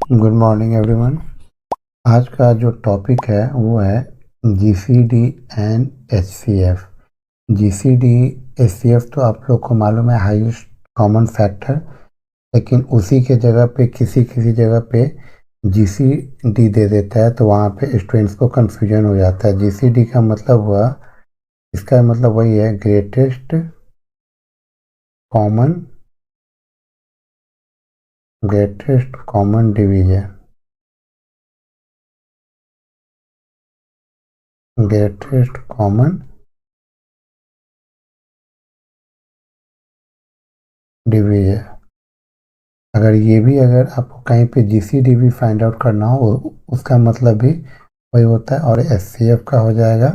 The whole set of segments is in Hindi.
Good morning everyone. आज का जो टॉपिक है वो है GCD and HCF. GCD HCF तो आप लोग को मालूम है, हाईएस्ट कॉमन फैक्टर। लेकिन उसी के जगह पे किसी किसी जगह पे जीसीडी दे देता है, तो वहाँ पे स्टूडेंट्स को कंफ्यूजन हो जाता है। जीसीडी का मतलब हुआ, इसका मतलब वही है, greatest common division. Greatest common division. अगर आपको कहीं पे जीसीडी भी फाइंड आउट करना हो, उसका मतलब भी वही होता है। और एचसीएफ का हो जाएगा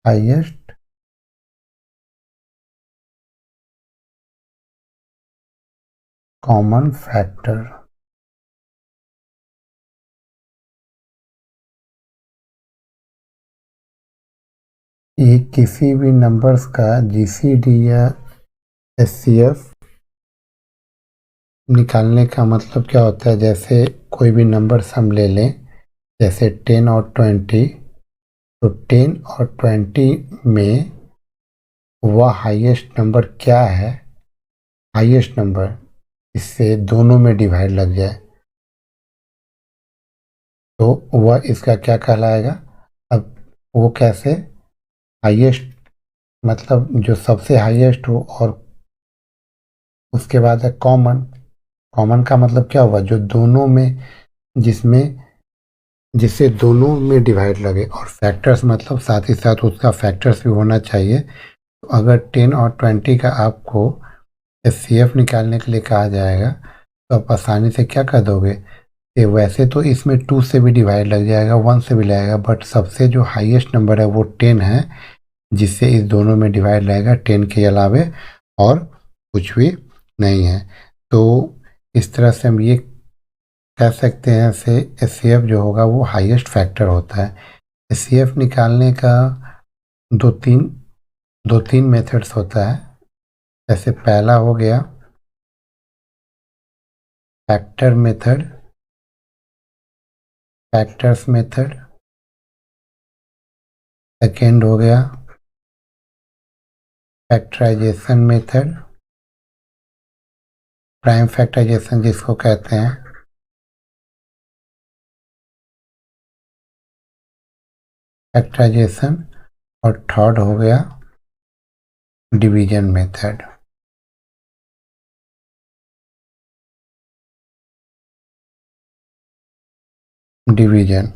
हाईएस्ट कॉमन फैक्टर। ये किसी भी नंबर्स का जीसीडी या एचसीएफ निकालने का मतलब क्या होता है। जैसे कोई भी नंबर्स हम ले लें, जैसे 10 और 20, तो 10 और 20 में वह हाईएस्ट नंबर क्या है, हाईएस्ट नंबर इससे दोनों में डिवाइड लग जाए तो वह इसका क्या कहलाएगा। अब वो कैसे, हाईएस्ट मतलब जो सबसे हाईएस्ट हो, और उसके बाद है कॉमन। कॉमन का मतलब क्या हुआ, जो दोनों में, जिसमें जिससे दोनों में डिवाइड लगे। और फैक्टर्स मतलब साथ ही साथ उसका फैक्टर्स भी होना चाहिए। तो अगर 10 और 20 का आपको एचसीएफ निकालने के लिए कहा जाएगा, तो आप आसानी से क्या कर दोगे कि वैसे तो इसमें 2 से भी डिवाइड लग जाएगा, 1 से भी लगेगा, बट सबसे जो हाईएस्ट नंबर है वो 10 है, जिससे इस दोनों में डिवाइड रहेगा। 10 के अलावे और कुछ भी नहीं है। तो इस तरह से हम ये कह सकते हैं से एचसीएफ जो होगा वो हाईएस्ट फैक्टर होता है। एचसीएफ निकालने का दो तीन दो तीन मेथड्स होता है। जैसे पहला हो गया factor method, factors method. Second हो गया फैक्टराइजेशन मेथड, प्राइम फैक्टराइजेशन जिसको कहते हैं। फैक्टराइजेशन। और थर्ड हो गया division method. Division.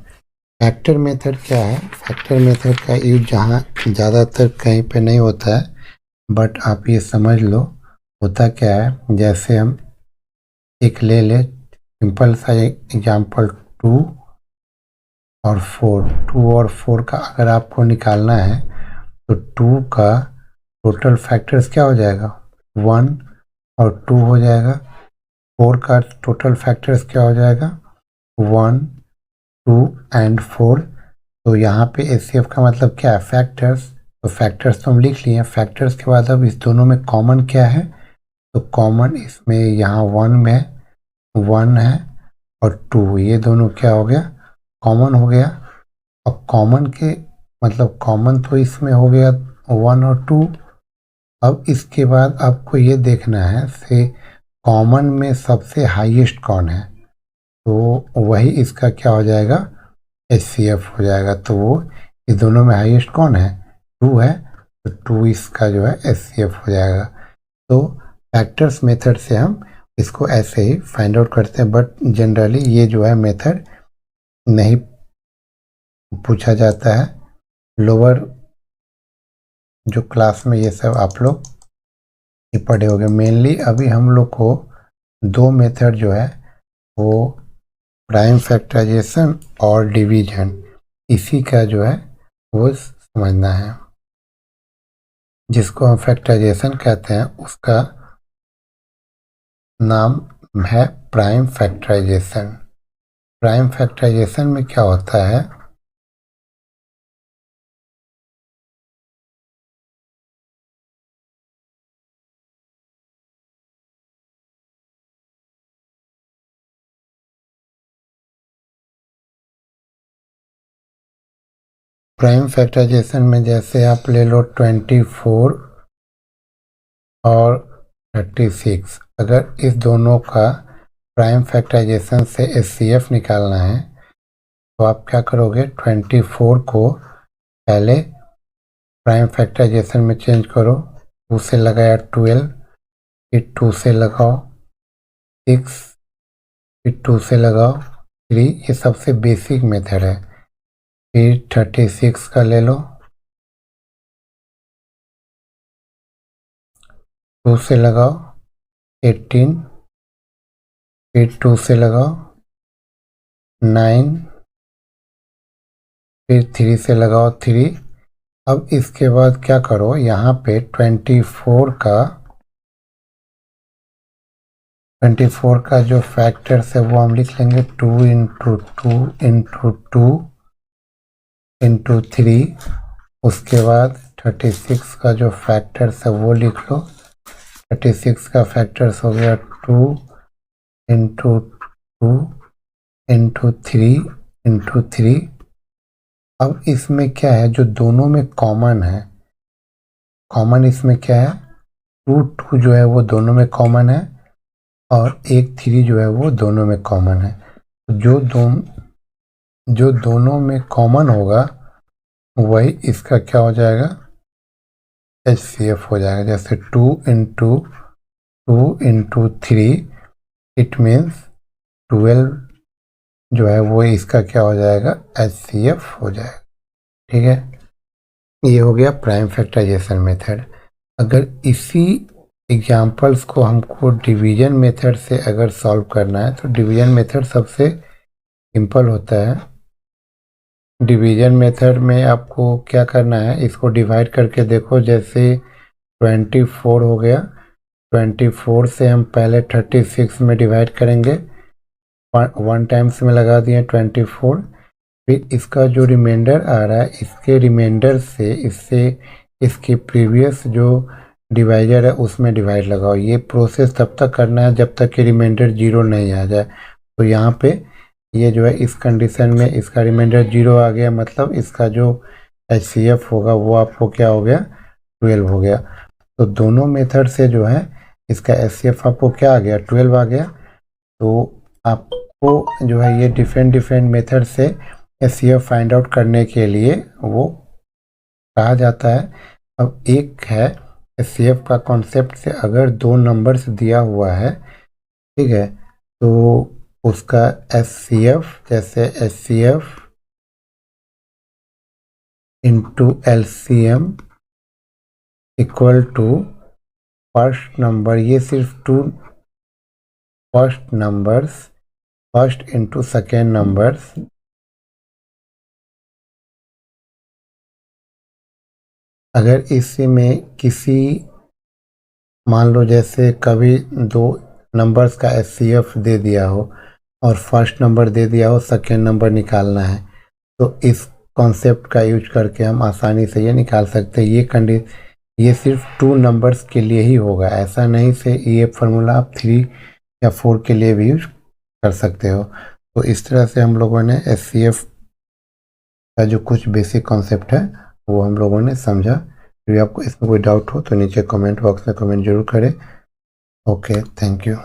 Factor method क्या है, फैक्टर मेथड का यूज जहाँ ज़्यादातर कहीं पे नहीं होता है, बट आप ये समझ लो होता क्या है। जैसे हम एक ले ले सिंपल सा एग्जांपल, 2 और 4। 2 और 4 का अगर आपको निकालना है, तो 2 का टोटल फैक्टर्स क्या हो जाएगा, 1 और 2 हो जाएगा। 4 का टोटल फैक्टर्स क्या हो जाएगा, 1, 2 एंड 4। तो यहाँ पे एचसीएफ का मतलब क्या है, फैक्टर्स। तो फैक्टर्स तो हम लिख लिए। फैक्टर्स के बाद अब इस दोनों में कॉमन क्या है, तो कॉमन इसमें यहाँ 1 में 1 है, और 2, ये दोनों क्या हो गया, कॉमन हो गया। अब कॉमन के मतलब कॉमन तो इसमें हो गया 1 और 2। अब इसके बाद आपको ये देखना है से कॉमन में सबसे हाईएस्ट कौन है, तो वही इसका क्या हो जाएगा, एचसीएफ हो जाएगा। तो वो इस दोनों में हाईएस्ट कौन है, 2 है, तो 2 इसका जो है एचसीएफ हो जाएगा। तो फैक्टर्स मेथड से हम इसको ऐसे ही फाइंड आउट करते हैं, बट जनरली ये जो है मेथड नहीं पूछा जाता है। लोअर जो क्लास में ये सब आप लोग ये पढ़े होंगे। मेनली अभी हम लोग को दो मेथड जो है वो प्राइम फैक्टराइजेशन और डिवीजन, इसी का जो है वो समझना है। जिसको हम फैक्टराइजेशन कहते हैं उसका नाम है प्राइम फैक्टराइजेशन। प्राइम फैक्टराइजेशन में क्या होता है, प्राइम फैक्टराइजेशन में जैसे आप ले लो 24 और 36, अगर इस दोनों का प्राइम फैक्टराइजेशन से HCF निकालना है तो आप क्या करोगे, 24 को पहले प्राइम फैक्टराइजेशन में चेंज करो, 2 से लगाया 12, फिर 2 से लगाओ 6, फिर 2 से लगाओ 3, ये सबसे बेसिक मेथड है। फिर 36 का ले लो, 2 से लगाओ 18, फिर 2 से लगाओ 9, फिर 3 से लगाओ 3। अब इसके बाद क्या करो, यहाँ पे 24 का जो फैक्टर्स है वो हम लिख लेंगे 2 इंटू 2 इंटू 2 इंटू 3। उसके बाद 36 का जो फैक्टर्स है वो लिख लो, 36 का फैक्टर्स हो गया 2 इंटू 2 इंटू 3 इंटू 3। अब इसमें क्या है, जो दोनों में कॉमन है, कॉमन इसमें क्या है, 2 जो है वो दोनों में कॉमन है और एक 3 जो है वो दोनों में कॉमन है। जो दोनों में कॉमन होगा वही इसका क्या हो जाएगा, HCF हो जाएगा। जैसे 2 इंटू 2 इंटू 3, इट मीन्स 12 जो है वो इसका क्या हो जाएगा, HCF हो जाएगा। ठीक है, ये हो गया प्राइम फैक्टराइजेशन मेथड। अगर इसी एग्जाम्पल्स को हमको डिवीजन मेथड से अगर सॉल्व करना है तो डिवीजन मेथड सबसे सिंपल होता है। डिवीजन मेथड में आपको क्या करना है, इसको डिवाइड करके देखो। जैसे 24 हो गया, 24 से हम पहले 36 में डिवाइड करेंगे, 1 टाइम्स में लगा दिए 24, फिर इसका जो रिमाइंडर आ रहा है इसके रिमाइंडर से इससे इसकी प्रीवियस जो डिवाइजर है उसमें डिवाइड लगाओ। ये प्रोसेस तब तक करना है जब तक कि रिमाइंडर 0 नहीं आ जाए। तो यहाँ पे ये जो है इस कंडीशन में इसका रिमाइंडर 0 आ गया, मतलब इसका जो HCF होगा वो आपको क्या हो गया, 12 हो गया। तो दोनों मेथड से जो है इसका HCF आपको क्या आ गया, 12 आ गया। तो आपको जो है ये डिफरेंट मेथड से HCF फाइंड आउट करने के लिए वो कहा जाता है। अब एक है HCF का कॉन्सेप्ट से, अगर 2 नंबर्स दिया हुआ है, ठीक है, तो उसका HCF, जैसे HCF into LCM equal to first number, ये सिर्फ 2 first numbers, first into second numbers, अगर इसी में किसी मान लो जैसे कभी 2 नंबर्स का HCF दे दिया हो और फर्स्ट नंबर दे दिया हो, सेकेंड नंबर निकालना है, तो इस कॉन्सेप्ट का यूज करके हम आसानी से ये निकाल सकते हैं। ये सिर्फ 2 नंबर्स के लिए ही होगा, ऐसा नहीं से ये फार्मूला आप 3 या 4 के लिए भी यूज कर सकते हो। तो इस तरह से हम लोगों ने HCF का जो कुछ बेसिक कॉन्सेप्ट है वो हम लोगों ने समझा। यदि आपको इसमें कोई डाउट हो तो नीचे कमेंट बॉक्स में कमेंट जरूर करें। Okay, thank you.